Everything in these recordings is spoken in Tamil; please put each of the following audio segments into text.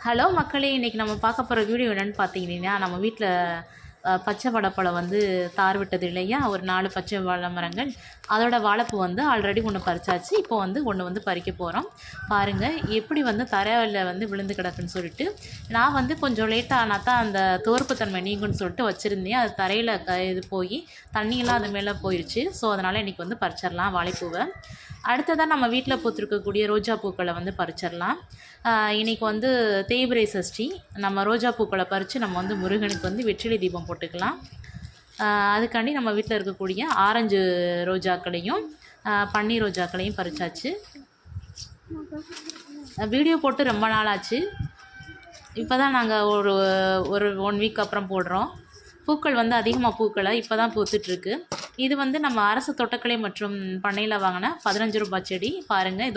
ஹலோ மக்களே, இன்றைக்கி நம்ம பார்க்க போகிற வீடியோ என்னென்னு பார்த்தீங்கன்னா, நம்ம வீட்டில் பச்சை வாழைப்பழம் வந்து தார் விட்டது இல்லையா, ஒரு 4 பச்சை வாழை மரங்கள். அதோட வாழைப்பூ வந்து ஆல்ரெடி ஒன்று பறிச்சாச்சு. இப்போ வந்து ஒன்று வந்து பறிக்க போகிறோம். பாருங்கள் எப்படி வந்து தரையில் வந்து விழுந்து கிடக்குன்னு சொல்லிட்டு. நான் வந்து கொஞ்சம் லேட்டாக ஆனால் தான் அந்த தோற்புத்தன்மை நீங்குன்னு சொல்லிட்டு வச்சுருந்தேன். அது தரையில் இது போய் தண்ணியெல்லாம் அது மேலே போயிடுச்சு. ஸோ அதனால் இன்றைக்கி வந்து பறிச்சிடலாம் வாழைப்பூவை. அடுத்ததாக நம்ம வீட்டில் பூத்திருக்கக்கூடிய ரோஜா பூக்களை வந்து பறிச்சிடலாம். இன்றைக்கி வந்து தேய்பிறை சஷ்டி. நம்ம ரோஜா பூக்களை பறித்து நம்ம வந்து முருகனுக்கு வந்து வெற்றிலை தீபம் போட்டுக்கலாம். அதுக்காண்டி நம்ம வீட்டில் இருக்கக்கூடிய ஆரஞ்சு ரோஜாக்களையும் பன்னீர் ரோஜாக்களையும் பறிச்சாச்சு. வீடியோ போட்டு ரொம்ப நாள் ஆச்சு. இப்போ தான் நாங்கள் ஒரு 1 வீக் அப்புறம் போடுறோம். பூக்கள் வந்து அதிகமாக பூக்களை இப்போ தான் பூத்துட்ருக்கு. இது வந்து நம்ம அரசு தோட்டக்கலை மற்றும் பண்ணையில் வாங்கின 15 ரூபாய் செடி. பாருங்கள்,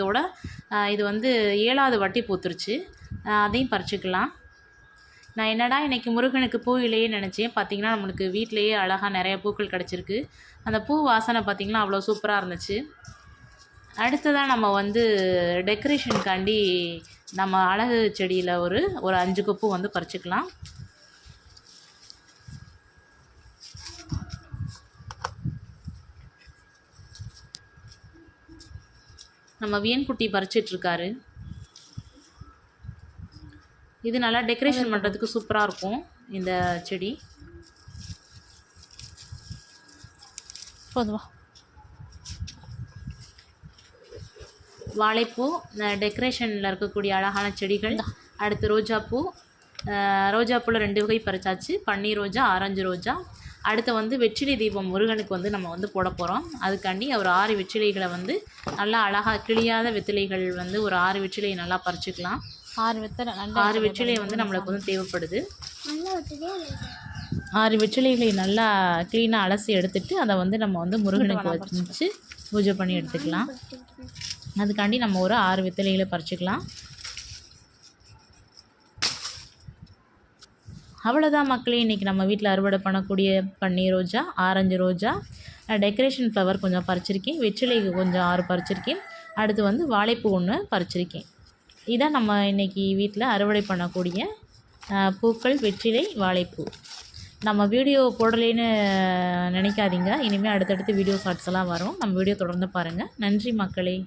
இது வந்து 7வது வாட்டி பூத்துருச்சு. அதையும் பறிச்சுக்கலாம். நான் என்னடா இன்றைக்கி முருகனுக்கு பூ இல்லையே நினச்சேன். பார்த்திங்கன்னா நம்மளுக்கு வீட்டிலையே அழகாக நிறைய பூக்கள் கிடச்சிருக்கு. அந்த பூ வாசனை பார்த்திங்கன்னா அவ்வளோ சூப்பராக இருந்துச்சு. அடுத்ததாக நம்ம வந்து டெக்கரேஷனுக்காண்டி நம்ம அழகு செடியில் ஒரு 5 கொப்பு வந்து பறிச்சுக்கலாம். நம்ம வியன்குட்டி பறிச்சிட்ருக்காரு. இது நல்லா டெக்கரேஷன் பண்ணுறதுக்கு சூப்பராக இருக்கும் இந்த செடி. போதுவா வாழைப்பூ, டெக்கரேஷனில் இருக்கக்கூடிய அழகான செடிகள். அடுத்து ரோஜாப்பூ. ரோஜாப்பூவில் 2 வகை பறிச்சாச்சு, பன்னீர் ரோஜா, ஆரஞ்சு ரோஜா. அடுத்து வந்து வெற்றிலை தீபம் முருகனுக்கு வந்து நம்ம வந்து போட போகிறோம். அதுக்காண்டி ஒரு 6 வெற்றிலைகளை வந்து நல்லா அழகாக கிளியாத வெற்றிலைகள் வந்து ஒரு 6 வெற்றிலையை நல்லா பறிச்சுக்கலாம். 6 வெற்றிலை வந்து நம்மளுக்கு வந்து தேவைப்படுது. 6 வெற்றிலைகளை நல்லா க்ளீனாக அலசி எடுத்துகிட்டு அதை வந்து நம்ம வந்து முருகனுக்கு வச்சு பூஜை பண்ணி எடுத்துக்கலாம். அதுக்காண்டி நம்ம ஒரு 6 வெற்றிலைகளை பறிச்சுக்கலாம். அவ்வளோதான் மக்களே, இன்றைக்கி நம்ம வீட்டில் அறுவடை பண்ணக்கூடிய பன்னீர் ரோஜா, ஆரஞ்சு ரோஜா, டெக்கரேஷன் ஃப்ளவர் கொஞ்சம் பறிச்சிருக்கேன், வெற்றிலைக்கு கொஞ்சம் 6 பறிச்சிருக்கேன். அடுத்து வந்து வாழைப்பூ 1 பறிச்சிருக்கேன். இதான் நம்ம இன்றைக்கி வீட்டில் அறுவடை பண்ணக்கூடிய பூக்கள், வெற்றிலை, வாழைப்பூ. நம்ம வீடியோ போடலைன்னு நினைக்காதீங்க. இனிமேல் அடுத்தடுத்து வீடியோ ஷார்ட்ஸ் எல்லாம் வரும். நம்ம வீடியோ தொடர்ந்து பாருங்கள். நன்றி மக்களே.